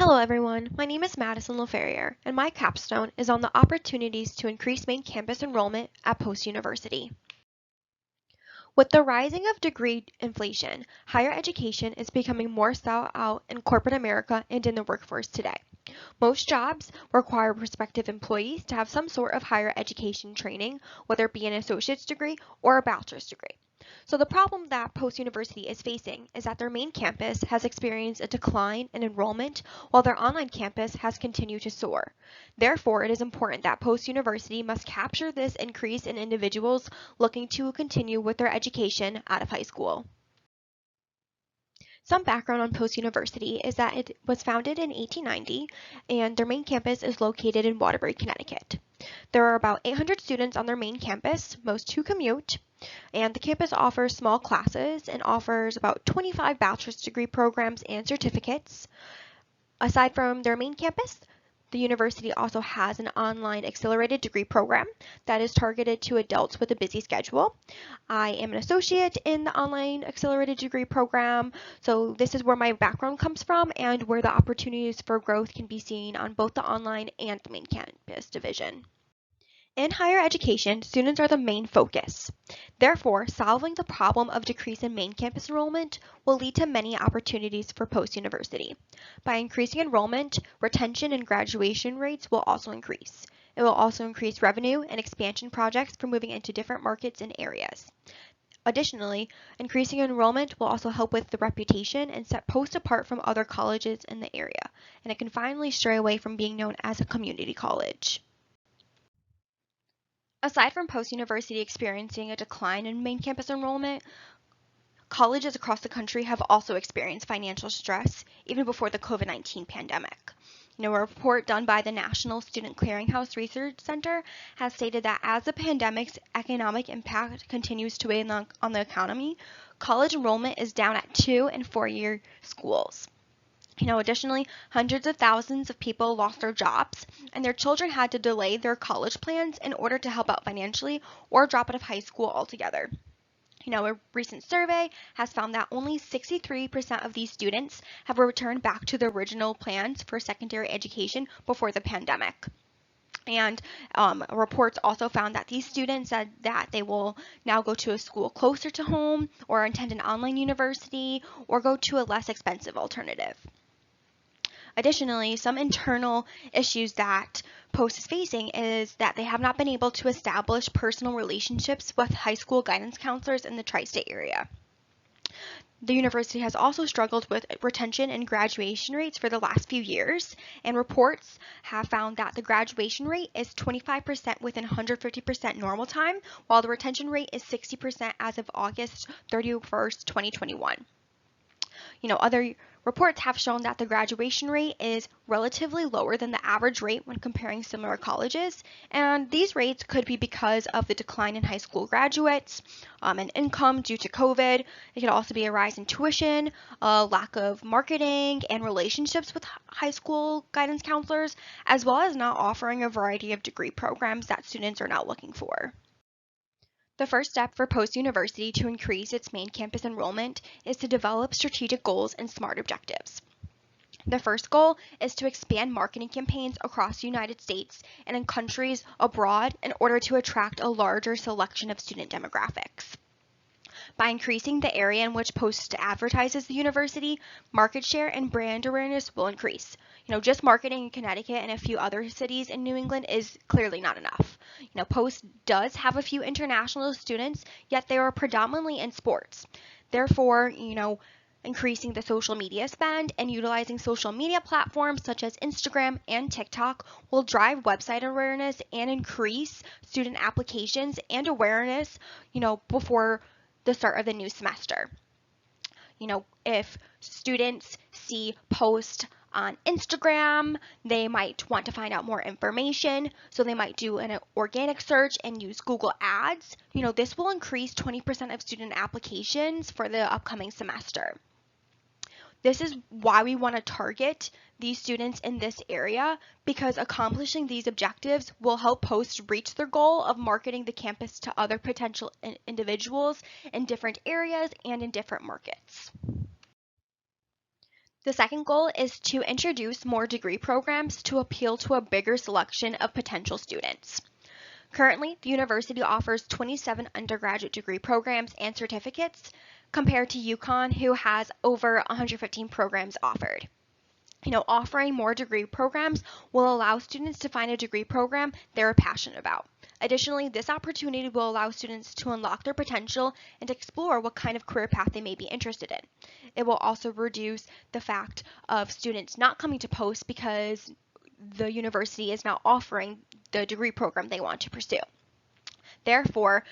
Hello everyone, my name is Madison Mlaferriere, and my capstone is on the opportunities to increase main campus enrollment at Post University. With the rising of degree inflation, higher education is becoming more sought out in corporate America and in the workforce today. Most jobs require prospective employees to have some sort of higher education training, whether it be an associate's degree or a bachelor's degree. So the problem that Post University is facing is that their main campus has experienced a decline in enrollment while their online campus has continued to soar. Therefore, it is important that Post University must capture this increase in individuals looking to continue with their education out of high school. Some background on Post University is that it was founded in 1890 and their main campus is located in Waterbury, Connecticut. There are about 800 students on their main campus, most who commute, and the campus offers small classes and offers about 25 bachelor's degree programs and certificates. Aside from their main campus, the university also has an online accelerated degree program that is targeted to adults with a busy schedule. I am an associate in the online accelerated degree program, so this is where my background comes from and where the opportunities for growth can be seen on both the online and the main campus division. In higher education, students are the main focus. Therefore, solving the problem of decrease in main campus enrollment will lead to many opportunities for post-university. By increasing enrollment, retention and graduation rates will also increase. It will also increase revenue and expansion projects for moving into different markets and areas. Additionally, increasing enrollment will also help with the reputation and set Post apart from other colleges in the area, and it can finally stray away from being known as a community college. Aside from Post University experiencing a decline in main campus enrollment, colleges across the country have also experienced financial stress even before the COVID-19 pandemic. A report done by the National Student Clearinghouse Research Center has stated that as the pandemic's economic impact continues to weigh on the economy, college enrollment is down at 2- and 4-year schools. Additionally, hundreds of thousands of people lost their jobs, and their children had to delay their college plans in order to help out financially or drop out of high school altogether. A recent survey has found that only 63% of these students have returned back to their original plans for secondary education before the pandemic. And reports also found that these students said that they will now go to a school closer to home or attend an online university or go to a less expensive alternative. Additionally, some internal issues that Post is facing is that they have not been able to establish personal relationships with high school guidance counselors in the tri-state area. The university has also struggled with retention and graduation rates for the last few years, and reports have found that the graduation rate is 25% within 150% normal time, while the retention rate is 60% as of August 31st, 2021. Other reports have shown that the graduation rate is relatively lower than the average rate when comparing similar colleges, and these rates could be because of the decline in high school graduates and income due to COVID. It could also be a rise in tuition, a lack of marketing and relationships with high school guidance counselors, as well as not offering a variety of degree programs that students are now looking for. The first step for Post University to increase its main campus enrollment is to develop strategic goals and SMART objectives. The first goal is to expand marketing campaigns across the United States and in countries abroad in order to attract a larger selection of student demographics. By increasing the area in which Post advertises the university, market share and brand awareness will increase. Just marketing in Connecticut and a few other cities in New England is clearly not enough. Post does have a few international students, yet they are predominantly in sports. Therefore, increasing the social media spend and utilizing social media platforms such as Instagram and TikTok will drive website awareness and increase student applications and awareness, before the start of the new semester. If students see posts on Instagram, they might want to find out more information, so they might do an organic search and use Google Ads. This will increase 20% of student applications for the upcoming semester. This is why we want to target these students in this area, because accomplishing these objectives will help Post reach their goal of marketing the campus to other potential individuals in different areas and in different markets. The second goal is to introduce more degree programs to appeal to a bigger selection of potential students. Currently, the university offers 27 undergraduate degree programs and certificates compared to UConn, who has over 115 programs offered. Offering more degree programs will allow students to find a degree program they're passionate about. Additionally, this opportunity will allow students to unlock their potential and explore what kind of career path they may be interested in. It will also reduce the fact of students not coming to post because the university is not offering the degree program they want to pursue. Therefore,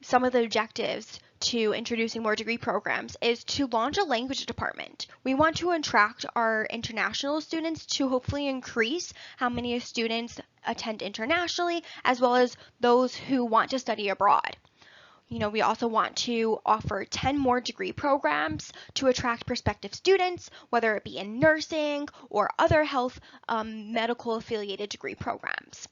some of the objectives to introducing more degree programs is to launch a language department. We want to attract our international students to hopefully increase how many students attend internationally, as well as those who want to study abroad. We also want to offer 10 more degree programs to attract prospective students, whether it be in nursing or other health medical affiliated degree programs.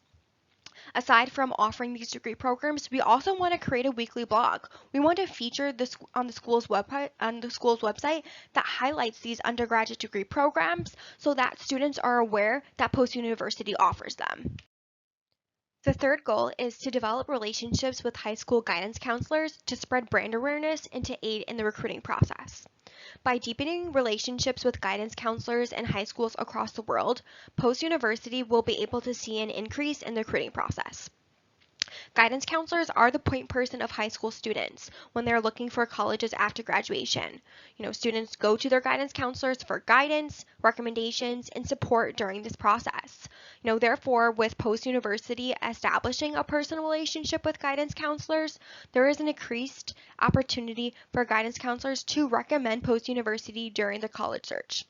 Aside from offering these degree programs, we also want to create a weekly blog. We want to feature this on the school's website that highlights these undergraduate degree programs so that students are aware that post-university offers them. The third goal is to develop relationships with high school guidance counselors to spread brand awareness and to aid in the recruiting process. By deepening relationships with guidance counselors in high schools across the world, post-university will be able to see an increase in the recruiting process. Guidance counselors are the point person of high school students when they're looking for colleges after graduation. Students go to their guidance counselors for guidance, recommendations, and support during this process. Therefore, with post-university establishing a personal relationship with guidance counselors, there is an increased opportunity for guidance counselors to recommend post-university during the college search.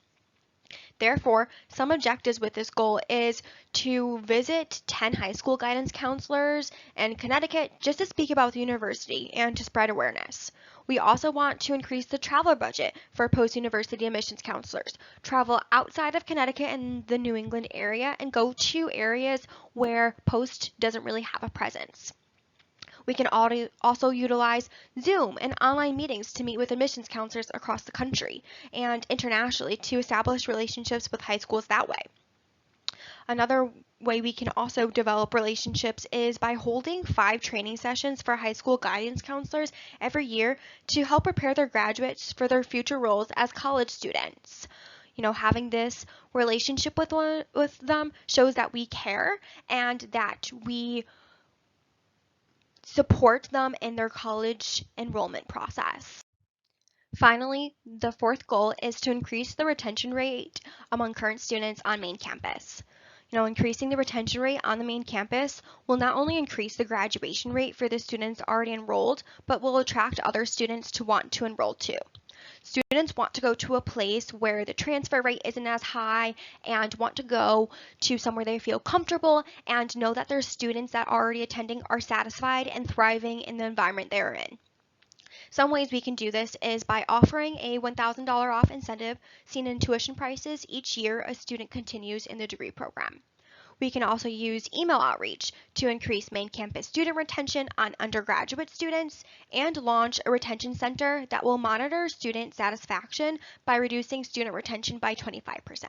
Therefore, some objectives with this goal is to visit 10 high school guidance counselors in Connecticut just to speak about the university and to spread awareness. We also want to increase the travel budget for post-university admissions counselors. Travel outside of Connecticut and the New England area and go to areas where post doesn't really have a presence. We can also utilize Zoom and online meetings to meet with admissions counselors across the country and internationally to establish relationships with high schools that way. Another way we can also develop relationships is by holding 5 training sessions for high school guidance counselors every year to help prepare their graduates for their future roles as college students. Having this relationship with them shows that we care and that we support them in their college enrollment process. Finally, the fourth goal is to increase the retention rate among current students on main campus. Increasing the retention rate on the main campus will not only increase the graduation rate for the students already enrolled, but will attract other students to want to enroll too. Students want to go to a place where the transfer rate isn't as high and want to go to somewhere they feel comfortable and know that their students that are already attending are satisfied and thriving in the environment they're in. Some ways we can do this is by offering a $1,000 off incentive seen in tuition prices each year a student continues in the degree program. We can also use email outreach to increase main campus student retention on undergraduate students and launch a retention center that will monitor student satisfaction by reducing student retention by 25%.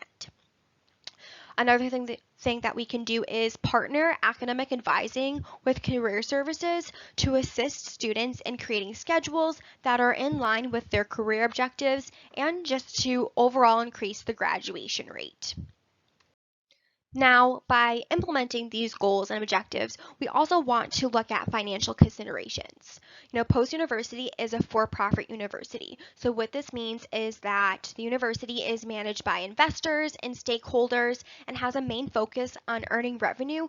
Another thing that we can do is partner academic advising with career services to assist students in creating schedules that are in line with their career objectives and just to overall increase the graduation rate. Now, by implementing these goals and objectives, we also want to look at financial considerations. Post-university is a for-profit university. So what this means is that the university is managed by investors and stakeholders and has a main focus on earning revenue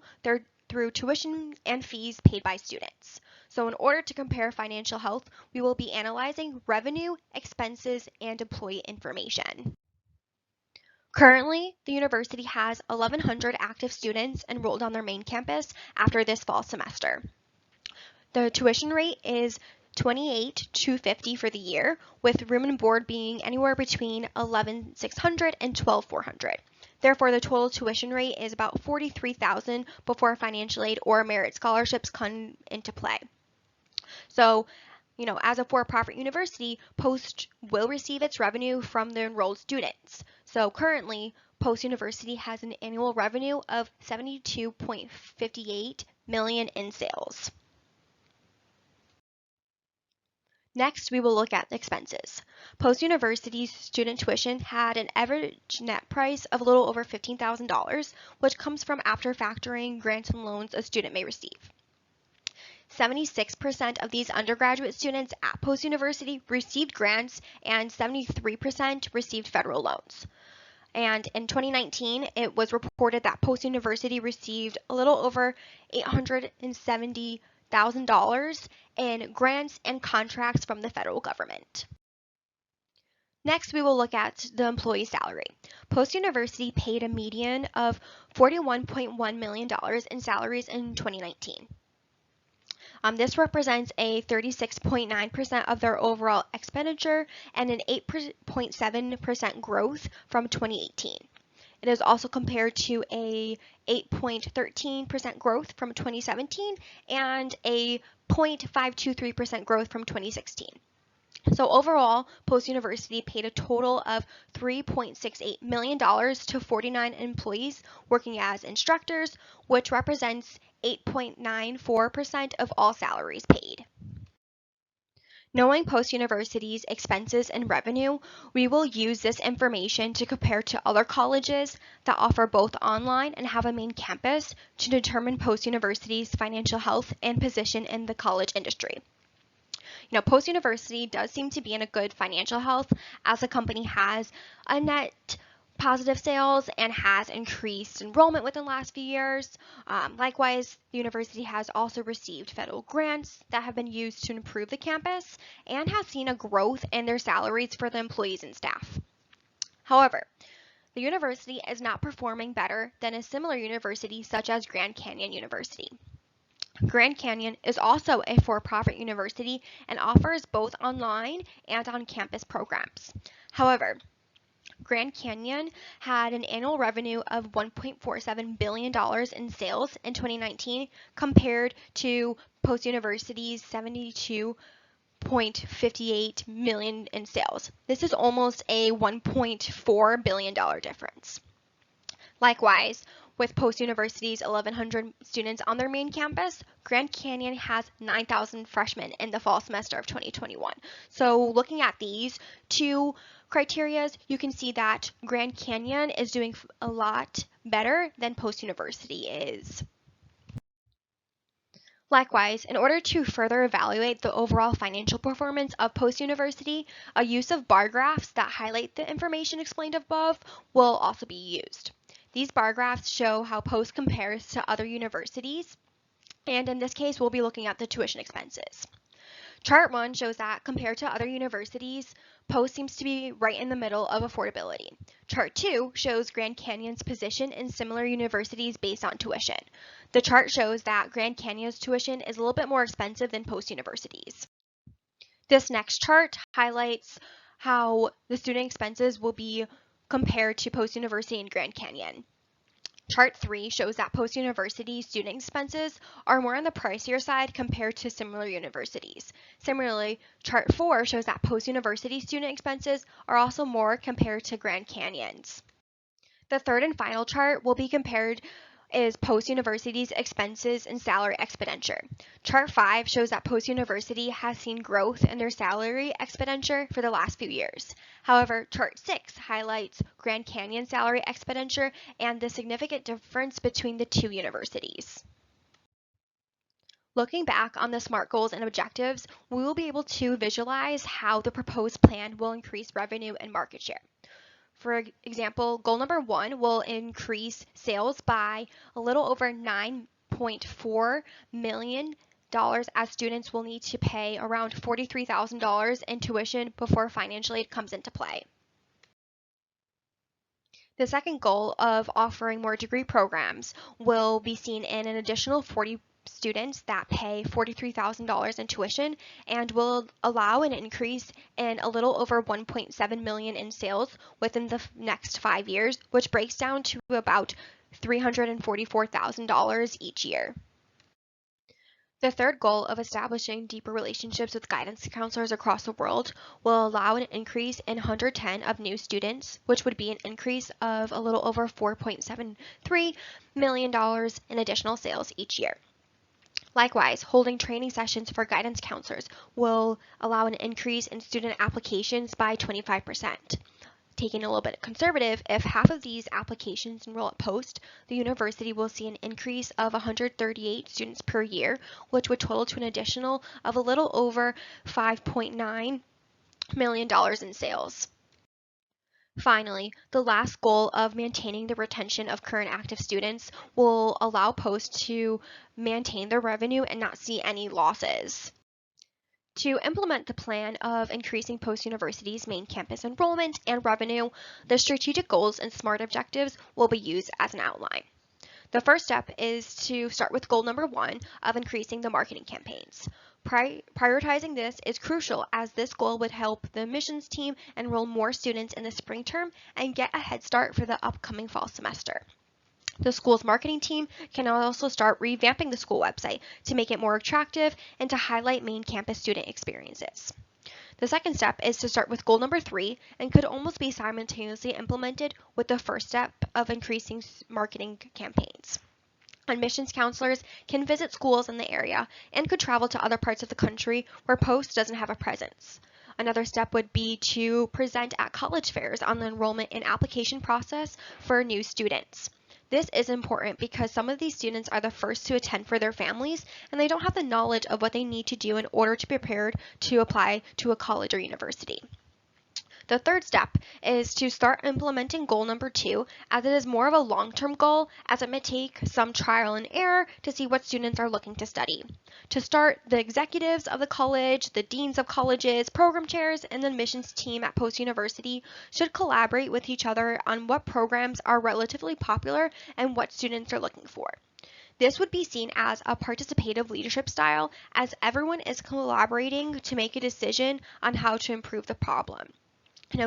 through tuition and fees paid by students. So in order to compare financial health, we will be analyzing revenue, expenses, and employee information. Currently, the university has 1,100 active students enrolled on their main campus after this fall semester. The tuition rate is $28,250 for the year, with room and board being anywhere between $11,600 and $12,400. Therefore, the total tuition rate is about $43,000 before financial aid or merit scholarships come into play. So, As a for-profit university, Post will receive its revenue from the enrolled students. So currently, Post University has an annual revenue of $72.58 million in sales. Next, we will look at expenses. Post University's student tuition had an average net price of a little over $15,000, which comes from after factoring grants and loans a student may receive. 76% of these undergraduate students at Post University received grants and 73% received federal loans. And in 2019, it was reported that Post University received a little over $870,000 in grants and contracts from the federal government. Next, we will look at the employee salary. Post University paid a median of $41.1 million in salaries in 2019. This represents a 36.9% of their overall expenditure and an 8.7% growth from 2018. It is also compared to a 8.13% growth from 2017 and a 0.523% growth from 2016. So overall, Post University paid a total of $3.68 million to 49 employees working as instructors, which represents 8.94% of all salaries paid. Knowing Post University's expenses and revenue, we will use this information to compare to other colleges that offer both online and have a main campus to determine Post University's financial health and position in the college industry. Post University does seem to be in a good financial health as the company has a net positive sales and has increased enrollment within the last few years. Likewise, the university has also received federal grants that have been used to improve the campus and has seen a growth in their salaries for the employees and staff. However, the university is not performing better than a similar university such as Grand Canyon University. Grand Canyon is also a for-profit university and offers both online and on-campus programs. However, Grand Canyon had an annual revenue of $1.47 billion in sales in 2019 compared to Post University's $72.58 million in sales. This is almost a $1.4 billion difference. Likewise, with Post University's 1,100 students on their main campus, Grand Canyon has 9,000 freshmen in the fall semester of 2021. So looking at these two criteria, you can see that Grand Canyon is doing a lot better than Post University is. Likewise, in order to further evaluate the overall financial performance of Post University, a use of bar graphs that highlight the information explained above will also be used. These bar graphs show how Post compares to other universities, and in this case, we'll be looking at the tuition expenses. Chart 1 shows that compared to other universities, Post seems to be right in the middle of affordability. Chart 2 shows Grand Canyon's position in similar universities based on tuition. The chart shows that Grand Canyon's tuition is a little bit more expensive than Post University's. This next chart highlights how the student expenses will be compared to Post University and Grand Canyon. Chart 3 shows that Post University student expenses are more on the pricier side compared to similar universities. Similarly, Chart 4 shows that Post University student expenses are also more compared to Grand Canyon's. The third and final chart will be compared is Post University's expenses and salary expenditure. Chart 5 shows that Post University has seen growth in their salary expenditure for the last few years. However, Chart 6 highlights Grand Canyon salary expenditure and the significant difference between the two universities. Looking back on the SMART goals and objectives, we will be able to visualize how the proposed plan will increase revenue and market share. For example, goal number 1 will increase sales by a little over $9.4 million as students will need to pay around $43,000 in tuition before financial aid comes into play. The second goal of offering more degree programs will be seen in an additional 40 students that pay $43,000 in tuition and will allow an increase in a little over $1.7 million in sales within the next 5 years, which breaks down to about $344,000 each year. The third goal of establishing deeper relationships with guidance counselors across the world will allow an increase in 110 of new students, which would be an increase of a little over $4.73 million in additional sales each year. Likewise, holding training sessions for guidance counselors will allow an increase in student applications by 25%. Taking a little bit conservative, if half of these applications enroll at post, the university will see an increase of 138 students per year, which would total to an additional of a little over $5.9 million in sales. Finally, the last goal of maintaining the retention of current active students will allow Post to maintain their revenue and not see any losses. To implement the plan of increasing Post University's main campus enrollment and revenue, the strategic goals and SMART objectives will be used as an outline. The first step is to start with goal number 1 of increasing the marketing campaigns. Prioritizing this is crucial as this goal would help the admissions team enroll more students in the spring term and get a head start for the upcoming fall semester. The school's marketing team can also start revamping the school website to make it more attractive and to highlight main campus student experiences. The second step is to start with goal number 3 and could almost be simultaneously implemented with the first step of increasing marketing campaigns. Admissions counselors can visit schools in the area and could travel to other parts of the country where Post doesn't have a presence. Another step would be to present at college fairs on the enrollment and application process for new students. This is important because some of these students are the first to attend for their families and they don't have the knowledge of what they need to do in order to be prepared to apply to a college or university. The third step is to start implementing goal number 2, as it is more of a long-term goal, as it may take some trial and error to see what students are looking to study. To start, the executives of the college, the deans of colleges, program chairs, and the admissions team at Post University should collaborate with each other on what programs are relatively popular and what students are looking for. This would be seen as a participative leadership style, as everyone is collaborating to make a decision on how to improve the problem.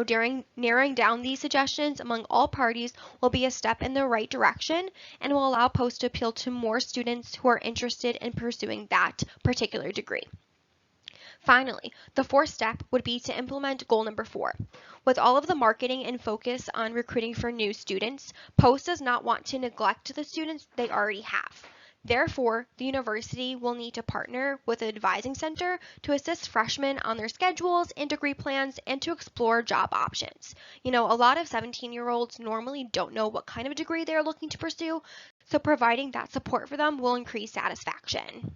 During narrowing down these suggestions among all parties will be a step in the right direction and will allow Post to appeal to more students who are interested in pursuing that particular degree. Finally, the fourth step would be to implement goal number 4. With all of the marketing and focus on recruiting for new students, Post does not want to neglect the students they already have. Therefore, the university will need to partner with an advising center to assist freshmen on their schedules and degree plans and to explore job options. A lot of 17-year-olds normally don't know what kind of degree they're looking to pursue, so providing that support for them will increase satisfaction.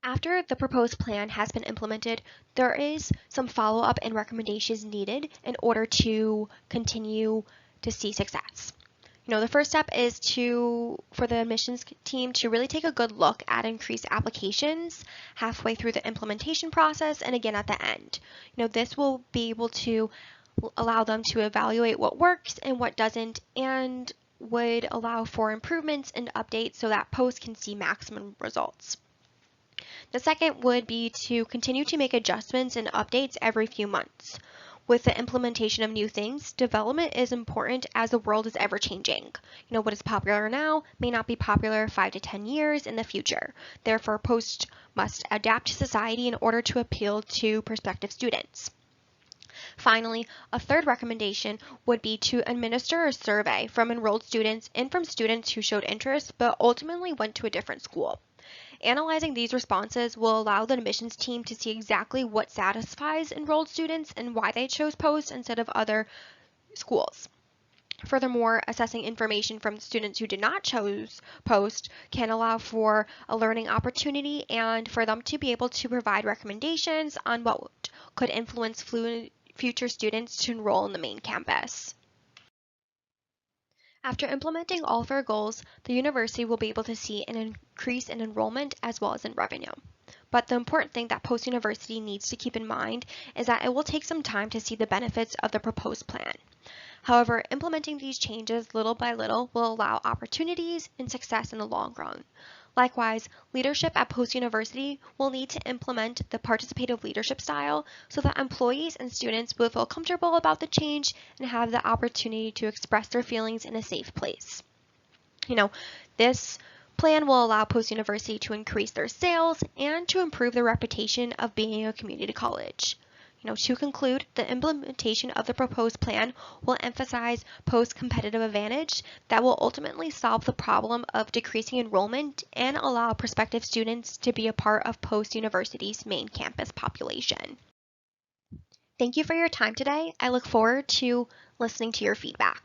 After the proposed plan has been implemented, there is some follow-up and recommendations needed in order to continue to see success. The first step is for the admissions team to really take a good look at increased applications halfway through the implementation process and again at the end. This will be able to allow them to evaluate what works and what doesn't and would allow for improvements and updates so that Post can see maximum results. The second would be to continue to make adjustments and updates every few months. With the implementation of new things, development is important as the world is ever changing. What is popular now may not be popular 5 to 10 years in the future. Therefore, Post must adapt to society in order to appeal to prospective students. Finally, a third recommendation would be to administer a survey from enrolled students and from students who showed interest but ultimately went to a different school. Analyzing these responses will allow the admissions team to see exactly what satisfies enrolled students and why they chose Post instead of other schools. Furthermore, assessing information from students who did not choose Post can allow for a learning opportunity and for them to be able to provide recommendations on what could influence future students to enroll in the main campus. After implementing all of our goals, the university will be able to see an increase in enrollment as well as in revenue. But the important thing that Post University needs to keep in mind is that it will take some time to see the benefits of the proposed plan. However, implementing these changes little by little will allow opportunities and success in the long run. Likewise, leadership at Post University will need to implement the participative leadership style so that employees and students will feel comfortable about the change and have the opportunity to express their feelings in a safe place. This plan will allow post-university to increase their sales and to improve their reputation of being a community college. To conclude, the implementation of the proposed plan will emphasize post-competitive advantage that will ultimately solve the problem of decreasing enrollment and allow prospective students to be a part of post-university's main campus population. Thank you for your time today. I look forward to listening to your feedback.